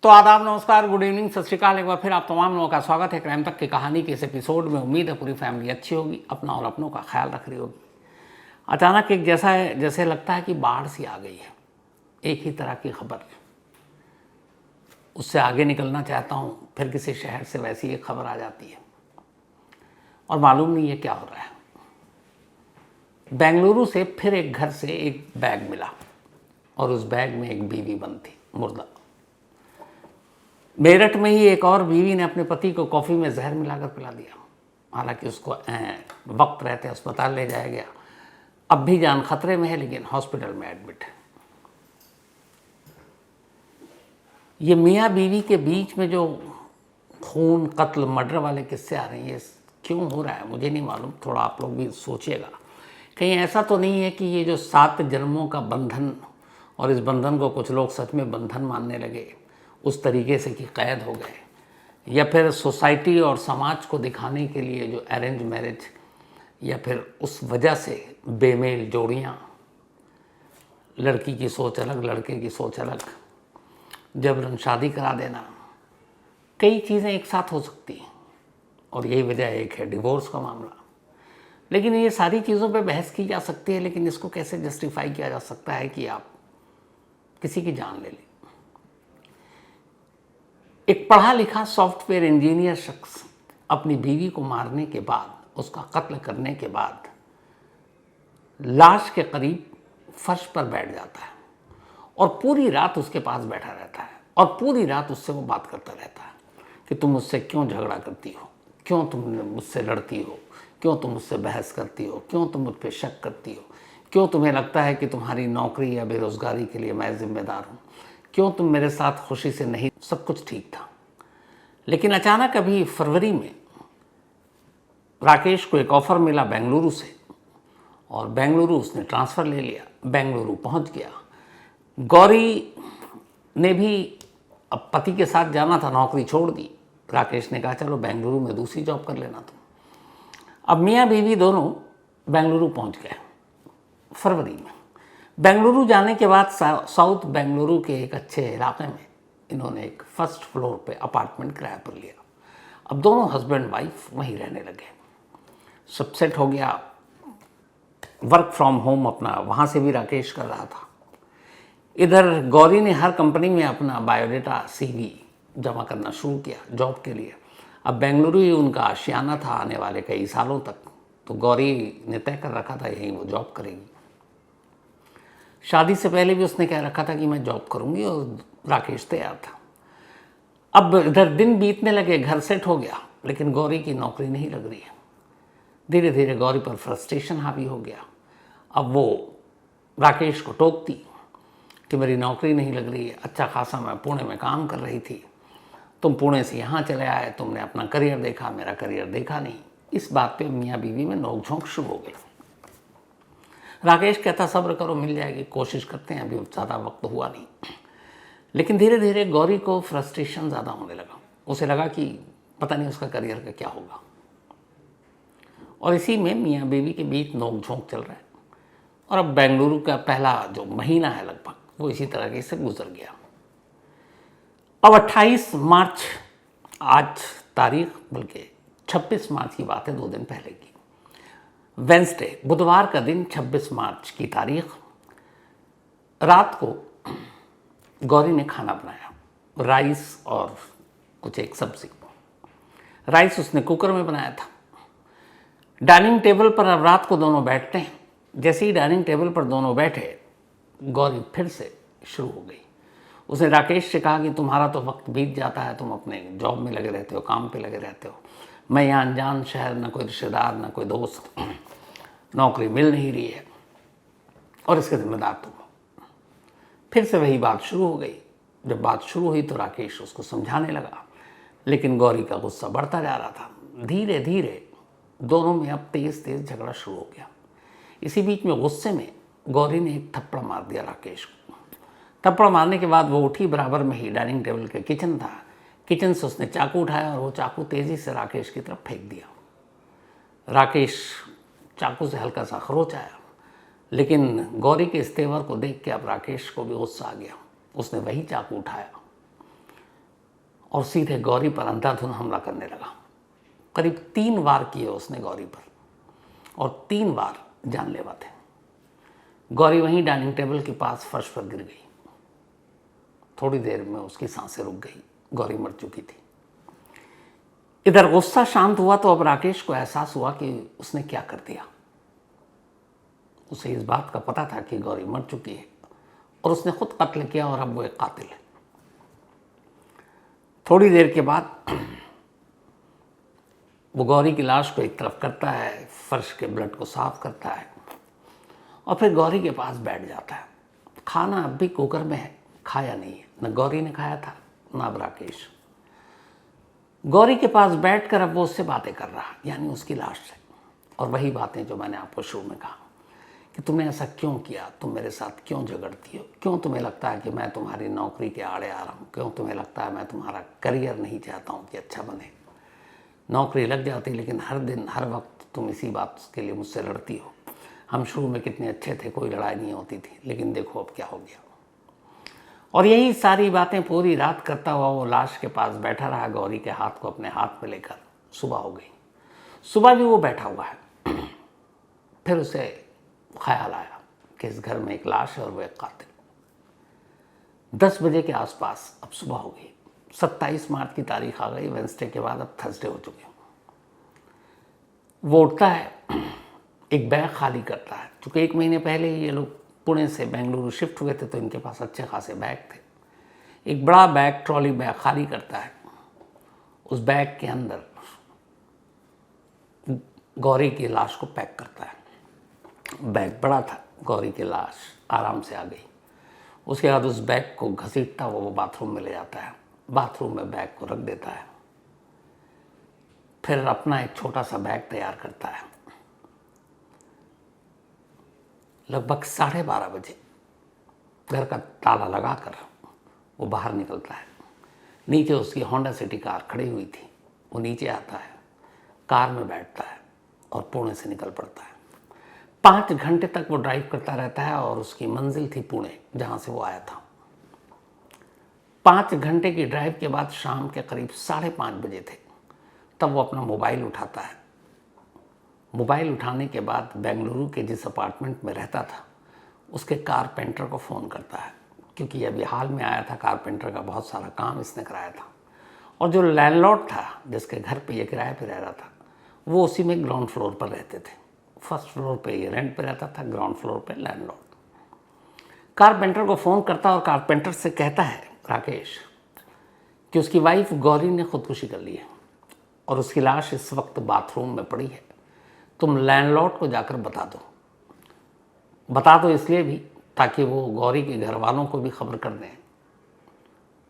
तो आदाब, नमस्कार, गुड इवनिंग, सत श्रीकाल। एक बार फिर आप तमाम लोगों का स्वागत है क्राइम तक की कहानी के इस एपिसोड में। उम्मीद है पूरी फैमिली अच्छी होगी, अपना और अपनों का ख्याल रख रही होगी। अचानक एक जैसे लगता है कि बाढ़ सी आ गई है, एक ही तरह की खबर। उससे आगे निकलना चाहता हूँ, फिर किसी शहर से वैसी एक खबर आ जाती है और मालूम नहीं है क्या हो रहा है। बेंगलुरु से फिर एक घर से एक बैग मिला और उस बैग में एक बीवी बंद थी, मुर्दा। मेरठ में ही एक और बीवी ने अपने पति को कॉफ़ी में जहर मिलाकर पिला दिया। हालांकि उसको वक्त रहते अस्पताल ले जाया गया। अब भी जान खतरे में है, लेकिन हॉस्पिटल में एडमिट है। ये मियाँ बीवी के बीच में जो खून, कत्ल, मर्डर वाले किस्से आ रहे हैं, ये क्यों हो रहा है मुझे नहीं मालूम। थोड़ा आप लोग भी सोचिएगा, कहीं ऐसा तो नहीं है कि ये जो 7 जन्मों का बंधन, और इस बंधन को कुछ लोग सच में बंधन मानने लगे उस तरीके से कि कैद हो गए, या फिर सोसाइटी और समाज को दिखाने के लिए जो अरेंज मैरिज, या फिर उस वजह से बेमेल जोड़ियाँ, लड़की की सोच अलग, लड़के की सोच अलग, जबरन शादी करा देना, कई चीज़ें एक साथ हो सकती हैं। और यही वजह एक है डिवोर्स का मामला। लेकिन ये सारी चीज़ों पे बहस की जा सकती है, लेकिन इसको कैसे जस्टिफाई किया जा सकता है कि आप किसी की जान ले लें। एक पढ़ा लिखा सॉफ्टवेयर इंजीनियर शख्स अपनी बीवी को मारने के बाद, उसका कत्ल करने के बाद, लाश के करीब फर्श पर बैठ जाता है और पूरी रात उसके पास बैठा रहता है और पूरी रात उससे वो बात करता रहता है कि तुम मुझसे क्यों झगड़ा करती हो, क्यों तुम मुझसे लड़ती हो, क्यों तुम मुझसे बहस करती हो, क्यों तुम मुझ पर शक करती हो, क्यों तुम्हें लगता है कि तुम्हारी नौकरी या बेरोज़गारी के लिए मैं जिम्मेदार हूँ, क्यों तुम मेरे साथ खुशी से नहीं। सब कुछ ठीक था, लेकिन अचानक अभी फरवरी में राकेश को एक ऑफ़र मिला बेंगलुरु से, और बेंगलुरु उसने ट्रांसफ़र ले लिया, बेंगलुरु पहुंच गया। गौरी ने भी अब पति के साथ जाना था, नौकरी छोड़ दी। राकेश ने कहा चलो बेंगलुरु में दूसरी जॉब कर लेना तुम। अब मियाँ बीवी दोनों बेंगलुरु पहुंच गए फरवरी में। बेंगलुरु जाने के बाद साउथ बेंगलुरु के एक अच्छे इलाके में इन्होंने एक फर्स्ट फ्लोर पे अपार्टमेंट किराए पर लिया। अब दोनों हस्बैंड वाइफ वहीं रहने लगे। सब सेट हो गया। वर्क फ्रॉम होम अपना वहाँ से भी राकेश कर रहा था। इधर गौरी ने हर कंपनी में अपना बायोडाटा, CV जमा करना शुरू किया जॉब के लिए। अब बेंगलुरु ही उनका आशियाना था आने वाले कई सालों तक, तो गौरी ने तय कर रखा था यहीं वो जॉब करेगी। शादी से पहले भी उसने कह रखा था कि मैं जॉब करूंगी, और राकेश तैयार था। अब इधर दिन बीतने लगे, घर सेट हो गया, लेकिन गौरी की नौकरी नहीं लग रही है। धीरे धीरे गौरी पर फ्रस्ट्रेशन हावी हो गया। अब वो राकेश को टोकती कि मेरी नौकरी नहीं लग रही है, अच्छा खासा मैं पुणे में काम कर रही थी, तुम पुणे से यहाँ चले आए, तुमने अपना करियर देखा, मेरा करियर देखा नहीं। इस बात पे मियाँ बीवी में नोकझोंक शुरू हो गई। राकेश कहता सब्र करो, मिल जाएगी, कोशिश करते हैं, अभी ज़्यादा वक्त हुआ नहीं। लेकिन धीरे धीरे गौरी को फ्रस्ट्रेशन ज़्यादा होने लगा। उसे लगा कि पता नहीं उसका करियर का क्या होगा, और इसी में मियाँ बीवी के बीच नोकझोंक चल रहा है। और अब बेंगलुरु का पहला जो महीना है लगभग, वो इसी तरह से गुजर गया। अब 28 मार्च आज तारीख, बल्कि 26 मार्च की बात है, 2 दिन पहले की, वेंसडे, बुधवार का दिन, 26 मार्च की तारीख, रात को गौरी ने खाना बनाया, राइस और कुछ एक सब्जी। राइस उसने कुकर में बनाया था। डाइनिंग टेबल पर अब रात को दोनों बैठते हैं। जैसे ही डाइनिंग टेबल पर दोनों बैठे, गौरी फिर से शुरू हो गई। उसने राकेश से कहा कि तुम्हारा तो वक्त बीत जाता है, तुम अपने जॉब में लगे रहते हो, काम पे लगे रहते हो, मैं यहाँ अनजान शहर, ना कोई रिश्तेदार, ना कोई दोस्त, नौकरी मिल नहीं रही है, और इसके जिम्मेदार तुम हो। फिर से वही बात शुरू हो गई। जब बात शुरू हुई तो राकेश उसको समझाने लगा, लेकिन गौरी का गुस्सा बढ़ता जा रहा था। धीरे धीरे दोनों में अब तेज तेज झगड़ा शुरू हो गया। इसी बीच में गुस्से में गौरी ने एक थप्पड़ मार दिया राकेश को। थप्पड़ मारने के बाद वो उठी, बराबर में ही डाइनिंग टेबल के किचन था, किचन से उसने चाकू उठाया और वो चाकू तेज़ी से राकेश की तरफ फेंक दिया। राकेश चाकू से हल्का सा खरोच आया, लेकिन गौरी के इस तेवर को देख के अब राकेश को भी गुस्सा आ गया। उसने वही चाकू उठाया और सीधे गौरी पर अंधाधुन हमला करने लगा। करीब 3 वार किए उसने गौरी पर और 3 वार जानलेवा थे। गौरी वहीं डाइनिंग टेबल के पास फर्श पर गिर गई। थोड़ी देर में उसकी सांसें रुक गई। गौरी मर चुकी थी। इधर गुस्सा शांत हुआ तो अब राकेश को एहसास हुआ कि उसने क्या कर दिया। उसे इस बात का पता था कि गौरी मर चुकी है और उसने खुद कत्ल किया और अब वो एक कातिल है। थोड़ी देर के बाद वो गौरी की लाश को एक तरफ करता है, फर्श के ब्लड को साफ करता है और फिर गौरी के पास बैठ जाता है। खाना अब भी कुकर में है, खाया नहीं है। न गौरी ने खाया था न अब राकेश। गौरी के पास बैठकर अब वो उससे बातें कर रहा, यानी उसकी लाश से। और वही बातें जो मैंने आपको शुरू में कहा कि तुमने ऐसा क्यों किया, तुम मेरे साथ क्यों झगड़ती हो, क्यों तुम्हें लगता है कि मैं तुम्हारी नौकरी के आड़े आ रहा हूँ, क्यों तुम्हें लगता है मैं तुम्हारा करियर नहीं चाहता हूँ कि अच्छा बने। नौकरी लग जाती लेकिन हर दिन हर वक्त तुम इसी बात के लिए मुझसे लड़ती हो। हम शुरू में कितने अच्छे थे, कोई लड़ाई नहीं होती थी, लेकिन देखो अब क्या हो गया। और यही सारी बातें पूरी रात करता हुआ वो लाश के पास बैठा रहा, गौरी के हाथ को अपने हाथ में लेकर। सुबह हो गई। सुबह भी वो बैठा हुआ है। फिर उसे ख्याल आया कि इस घर में एक लाश है और वो एक कातिल। 10 बजे के आसपास अब सुबह हो गई। 27 मार्च की तारीख आ गई। वेडनेसडे के बाद अब थर्सडे हो चुके। वो उठता है, एक बैग खाली करता है। चूँकि 1 महीने पहले ये लोग पुणे से बेंगलुरु शिफ्ट हुए थे तो इनके पास अच्छे खासे बैग थे। एक बड़ा बैग, ट्रॉली बैग खाली करता है। उस बैग के अंदर गौरी की लाश को पैक करता है। बैग बड़ा था, गौरी की लाश आराम से आ गई। उसके बाद उस बैग को घसीटता हुआ वो बाथरूम में ले जाता है। बाथरूम में बैग को रख देता है। फिर अपना एक छोटा सा बैग तैयार करता है। लगभग 12:30 बजे घर का ताला लगाकर वो बाहर निकलता है। नीचे उसकी होंडा सिटी कार खड़ी हुई थी। वो नीचे आता है, कार में बैठता है और पुणे से निकल पड़ता है। 5 घंटे तक वो ड्राइव करता रहता है और उसकी मंजिल थी पुणे, जहाँ से वो आया था। 5 घंटे की ड्राइव के बाद शाम के करीब 5:30 बजे थे। तब वो अपना मोबाइल उठाता है। मोबाइल उठाने के बाद बेंगलुरु के जिस अपार्टमेंट में रहता था उसके कारपेंटर को फ़ोन करता है, क्योंकि अभी हाल में आया था। कारपेंटर का बहुत सारा काम इसने कराया था। और जो लैंडलॉर्ड था जिसके घर पे ये किराए पे रह रहा था, वो उसी में ग्राउंड फ्लोर पर रहते थे। फर्स्ट फ्लोर पे ये रेंट पे रहता था, ग्राउंड फ्लोर पे लैंडलॉर्ड। कारपेंटर को फ़ोन करता और कारपेंटर से कहता है राकेश कि उसकी वाइफ गौरी ने खुदकुशी कर ली है और उसकी लाश इस वक्त बाथरूम में पड़ी है। तुम लैंडलॉर्ड को जाकर बता दो इसलिए भी ताकि वो गौरी के घर वालों को भी खबर कर दें,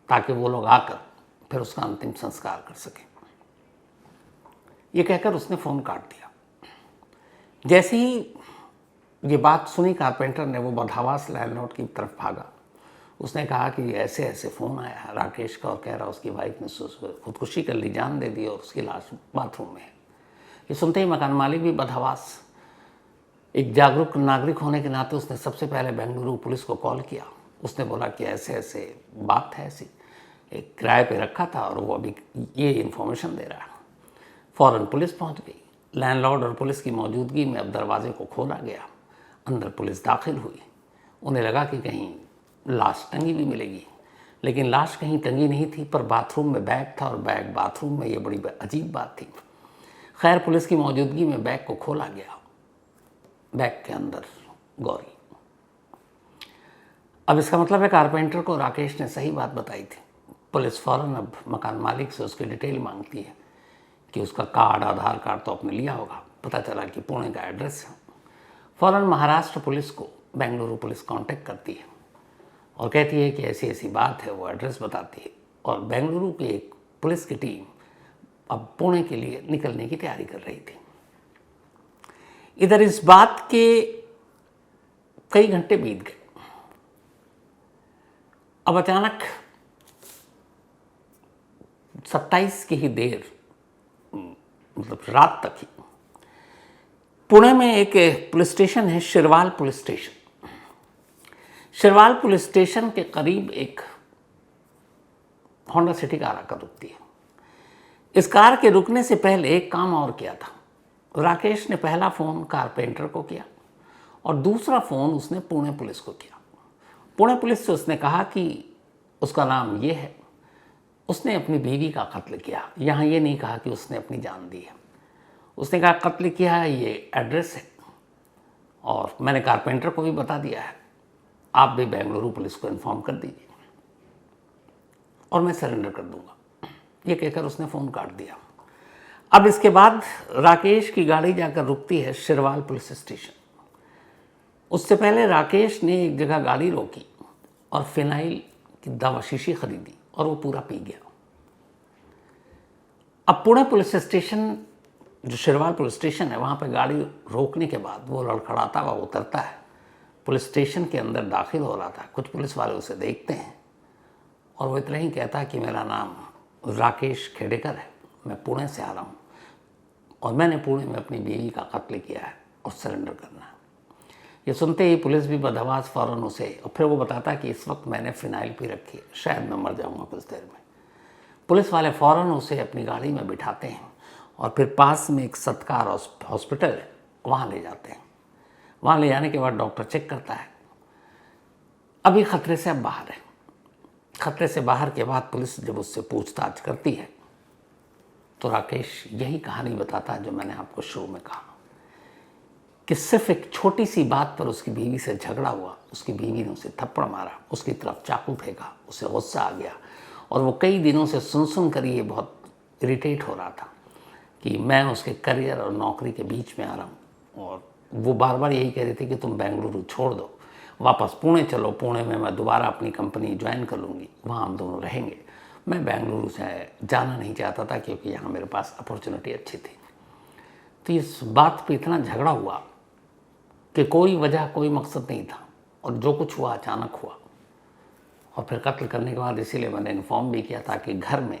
ताकि वो लोग आकर फिर उसका अंतिम संस्कार कर सकें। ये कहकर उसने फ़ोन काट दिया। जैसे ही ये बात सुनी कारपेंटर ने, वो बदहवास लैंडलॉर्ड की तरफ भागा। उसने कहा कि ऐसे ऐसे फ़ोन आया राकेश का और कह रहा उसकी वाइफ ने खुदकुशी कर ली, जान दे दी और उसकी लाश बाथरूम में है। ये सुनते ही मकान मालिक भी बदहवास, एक जागरूक नागरिक होने के नाते उसने सबसे पहले बेंगलुरु पुलिस को कॉल किया। उसने बोला कि ऐसे ऐसे बात है, ऐसी एक किराए पे रखा था और वो अभी ये इन्फॉर्मेशन दे रहा है। फ़ौरन पुलिस पहुंच गई। लैंडलॉर्ड और पुलिस की मौजूदगी में अब दरवाजे को खोला गया। अंदर पुलिस दाखिल हुई। उन्हें लगा कि कहीं लाश टंगी भी मिलेगी, लेकिन लाश कहीं टंगी नहीं थी, पर बाथरूम में बैग था और बैग बाथरूम में, ये बड़ी अजीब बात थी। खैर, पुलिस की मौजूदगी में बैग को खोला गया। बैग के अंदर गौरी। अब इसका मतलब है कारपेंटर को राकेश ने सही बात बताई थी। पुलिस फ़ौरन अब मकान मालिक से उसकी डिटेल मांगती है कि उसका कार्ड, आधार कार्ड तो आपने लिया होगा। पता चला कि पुणे का एड्रेस है। फ़ौरन महाराष्ट्र पुलिस को बेंगलुरु पुलिस कांटेक्ट करती है और कहती है कि ऐसी ऐसी बात है। वो एड्रेस बताती है और बेंगलुरु की एक पुलिस की टीम अब पुणे के लिए निकलने की तैयारी कर रही थी। इधर इस बात के कई घंटे बीत गए। अब अचानक 27 की ही देर, मतलब रात तक ही, पुणे में एक पुलिस स्टेशन है, शिरवाल पुलिस स्टेशन। शिरवाल पुलिस स्टेशन के करीब एक होंडा सिटी कार आकर रुकती है। इस कार के रुकने से पहले एक काम और किया था। राकेश ने पहला फ़ोन कारपेंटर को किया और दूसरा फ़ोन उसने पुणे पुलिस को किया। पुणे पुलिस से उसने कहा कि उसका नाम ये है, उसने अपनी बीवी का कत्ल किया। यहाँ ये नहीं कहा कि उसने अपनी जान दी है, उसने कहा कत्ल किया है, ये एड्रेस है और मैंने कारपेंटर को भी बता दिया है, आप भी बेंगलुरु पुलिस को इन्फॉर्म कर दीजिए और मैं सरेंडर कर दूंगा। ये कहकर उसने फ़ोन काट दिया। अब इसके बाद राकेश की गाड़ी जाकर रुकती है शिरवाल पुलिस स्टेशन। उससे पहले राकेश ने एक जगह गाड़ी रोकी और फिनाइल की दवा शीशी खरीदी और वो पूरा पी गया। अब पुणे पुलिस स्टेशन, जो शिरवाल पुलिस स्टेशन है, वहाँ पे गाड़ी रोकने के बाद वो लड़खड़ाता हुआ उतरता है। पुलिस स्टेशन के अंदर दाखिल हो रहा था। कुछ पुलिस वाले उसे देखते हैं और वो इतना ही कहता है कि मेरा नाम राकेश खेडेकर है, मैं पुणे से आ रहा हूँ और मैंने पुणे में अपनी बीवी का कत्ल किया है और सरेंडर करना है। ये सुनते ही पुलिस भी बदहवास फ़ौरन उसे, और फिर वो बताता है कि इस वक्त मैंने फिनाइल पी रखी है, शायद मैं मर जाऊँगा कुछ देर में। पुलिस वाले फ़ौरन उसे अपनी गाड़ी में बिठाते हैं और फिर पास में एक सत्कार हॉस्पिटल है, वहाँ ले जाते हैं। वहाँ ले जाने के बाद डॉक्टर चेक करता है, अभी खतरे से अब बाहर है। खतरे से बाहर के बाद पुलिस जब उससे पूछताछ करती है तो राकेश यही कहानी बताता है जो मैंने आपको शुरू में कहा कि सिर्फ एक छोटी सी बात पर उसकी बीवी से झगड़ा हुआ, उसकी बीवी ने उसे थप्पड़ मारा, उसकी तरफ चाकू फेंका, उसे गुस्सा आ गया और वो कई दिनों से सुन कर ये बहुत इरिटेट हो रहा था कि मैं उसके करियर और नौकरी के बीच में आ रहा हूँ। और वो बार बार यही कह रही थी कि तुम बेंगलुरु छोड़ दो, वापस पुणे चलो, पुणे में मैं दोबारा अपनी कंपनी ज्वाइन कर लूँगी, वहाँ हम दोनों रहेंगे। मैं बेंगलुरु से जाना नहीं चाहता था क्योंकि यहाँ मेरे पास अपॉर्चुनिटी अच्छी थी। तो इस बात पे इतना झगड़ा हुआ कि कोई वजह, कोई मकसद नहीं था और जो कुछ हुआ अचानक हुआ। और फिर कत्ल करने के बाद इसीलिए मैंने इन्फॉर्म भी किया ताकि घर में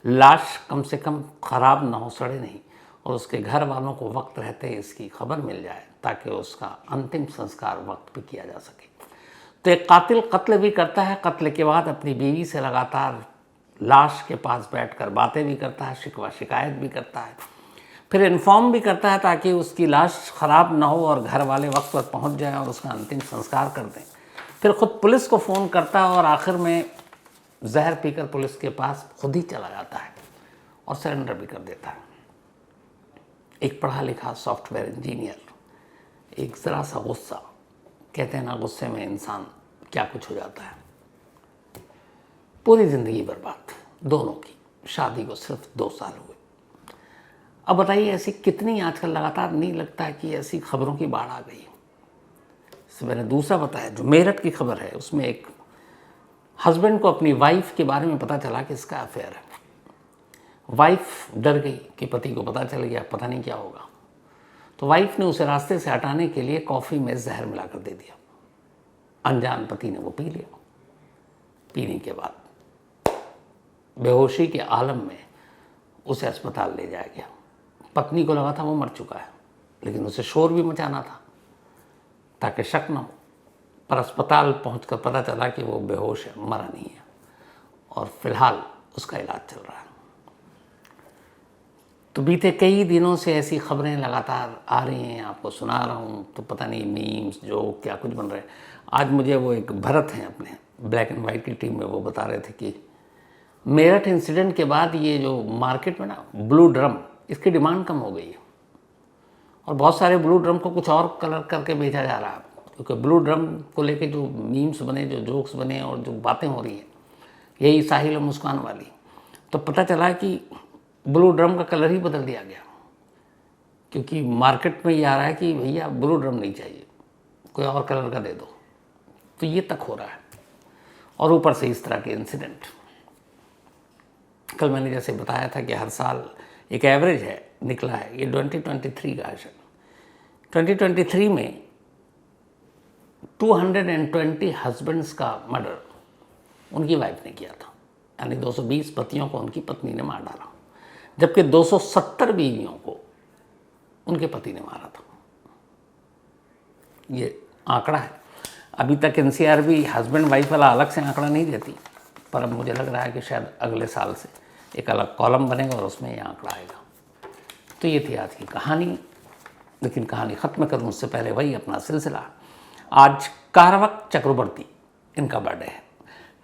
लाश कम से कम ख़राब ना हो, सड़े नहीं, और उसके घर वालों को वक्त रहते इसकी खबर मिल जाए ताकि उसका अंतिम संस्कार वक्त पे किया जा सके। तो एक कातिल कत्ल भी करता है, कत्ल के बाद अपनी बीवी से लगातार लाश के पास बैठकर बातें भी करता है, शिकवा शिकायत भी करता है, फिर इन्फॉर्म भी करता है ताकि उसकी लाश ख़राब ना हो और घर वाले वक्त पर पहुंच जाएं और उसका अंतिम संस्कार कर दें। फिर खुद पुलिस को फ़ोन करता है और आखिर में जहर पीकर पुलिस के पास खुद ही चला जाता है और सरेंडर भी कर देता है। एक पढ़ा लिखा सॉफ्टवेयर इंजीनियर, एक ज़रा सा गुस्सा, कहते हैं ना गुस्से में इंसान क्या कुछ हो जाता है। पूरी ज़िंदगी बर्बाद दोनों की। शादी को सिर्फ 2 साल हुए। अब बताइए ऐसी कितनी आजकल लगातार, नहीं लगता है कि ऐसी खबरों की बाढ़ आ गई। मैंने दूसरा बताया जो मेरठ की खबर है, उसमें एक हस्बैंड को अपनी वाइफ के बारे में पता चला कि इसका अफेयर है। वाइफ डर गई कि पति को पता चल गया, पता नहीं क्या होगा। तो वाइफ ने उसे रास्ते से हटाने के लिए कॉफ़ी में जहर मिलाकर दे दिया। अनजान पति ने वो पी लिया। पीने के बाद बेहोशी के आलम में उसे अस्पताल ले जाया गया। पत्नी को लगा था वो मर चुका है, लेकिन उसे शोर भी मचाना था ताकि शक न हो। पर अस्पताल पहुंचकर पता चला कि वो बेहोश है, मरा नहीं है और फिलहाल उसका इलाज चल रहा है। तो बीते कई दिनों से ऐसी खबरें लगातार आ रही हैं, आपको सुना रहा हूँ। तो पता नहीं मीम्स जो क्या कुछ बन रहे हैं। आज मुझे वो एक भरत हैं अपने ब्लैक एंड वाइट की टीम में, वो बता रहे थे कि मेरठ इंसिडेंट के बाद ये जो मार्केट में ना ब्लू ड्रम, इसकी डिमांड कम हो गई है और बहुत सारे ब्लू ड्रम को कुछ और कलर करके बेचा जा रहा है। क्योंकि ब्लू ड्रम को लेके जो मीम्स बने, जो जोक्स बने और जो बातें हो रही हैं, यही साहिल और मुस्कान वाली, तो पता चला कि ब्लू ड्रम का कलर ही बदल दिया गया। क्योंकि मार्केट में ये आ रहा है कि भैया ब्लू ड्रम नहीं चाहिए, कोई और कलर का दे दो। तो ये तक हो रहा है और ऊपर से इस तरह के इंसिडेंट। कल मैंने जैसे बताया था कि हर साल एक एवरेज है निकला है, ये 2023 का है। 2023 में 220 हस्बैंड्स का मर्डर उनकी वाइफ ने किया था, यानी 220 पतियों को उनकी पत्नी ने मार डाला, जबकि 270 बीवियों को उनके पति ने मारा था। ये आंकड़ा है। अभी तक एनसीआर भी हस्बैंड वाइफ वाला अलग से आंकड़ा नहीं देती, पर अब मुझे लग रहा है कि शायद अगले साल से एक अलग कॉलम बनेगा और उसमें ये आंकड़ा आएगा। तो ये थी आज की कहानी, लेकिन कहानी ख़त्म करूँ उससे पहले वही अपना सिलसिला। आज कारवक चक्रवर्ती, इनका बर्थडे है।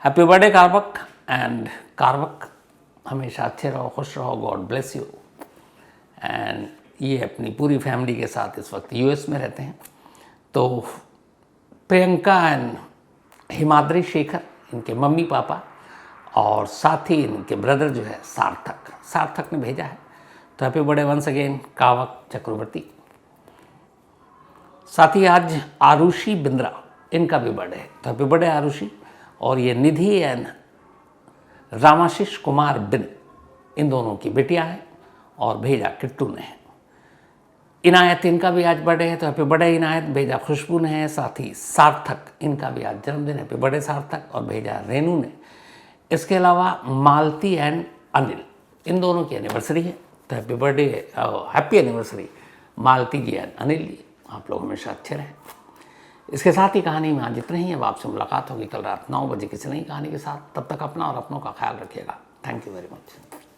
Happy birthday Karvak. And Karvak हमेशा अच्छे रहो, खुश रहो, गॉड ब्लेस यू। एंड ये अपनी पूरी फैमिली के साथ इस वक्त यूएस में रहते हैं। तो प्रियंका एंड हिमाद्री शेखर, इनके मम्मी पापा, और साथ ही इनके ब्रदर जो है सार्थक ने भेजा है। तो हैप्पी बर्थडे वंस अगेन कारवक चक्रवर्ती। साथ ही आज आरुषि बिंद्रा, इनका भी बर्थडे है। तो हैप्पी बर्थडे आरुषि। और ये निधि एंड रामाशीष कुमार बिन, इन दोनों की बेटियां हैं और भेजा किट्टू ने है। इनायत, इनका भी आज बर्थडे है। तो हैप्पी बर्थडे इनायत, भेजा खुशबू ने है। साथ ही सार्थक, इनका भी आज जन्मदिन, हैप्पी बर्थडे सार्थक, और भेजा रेनू ने। इसके अलावा मालती एंड अनिल, इन दोनों की एनिवर्सरी है। तो happy birthday, happy anniversary Malti ji and Anil ji. आप लोग हमेशा अच्छे रहें। इसके साथ ही कहानी में आज इतना ही। अब आपसे मुलाकात होगी कल रात 9 बजे किसी नई कहानी के साथ। तब तक अपना और अपनों का ख्याल रखिएगा। Thank you very much.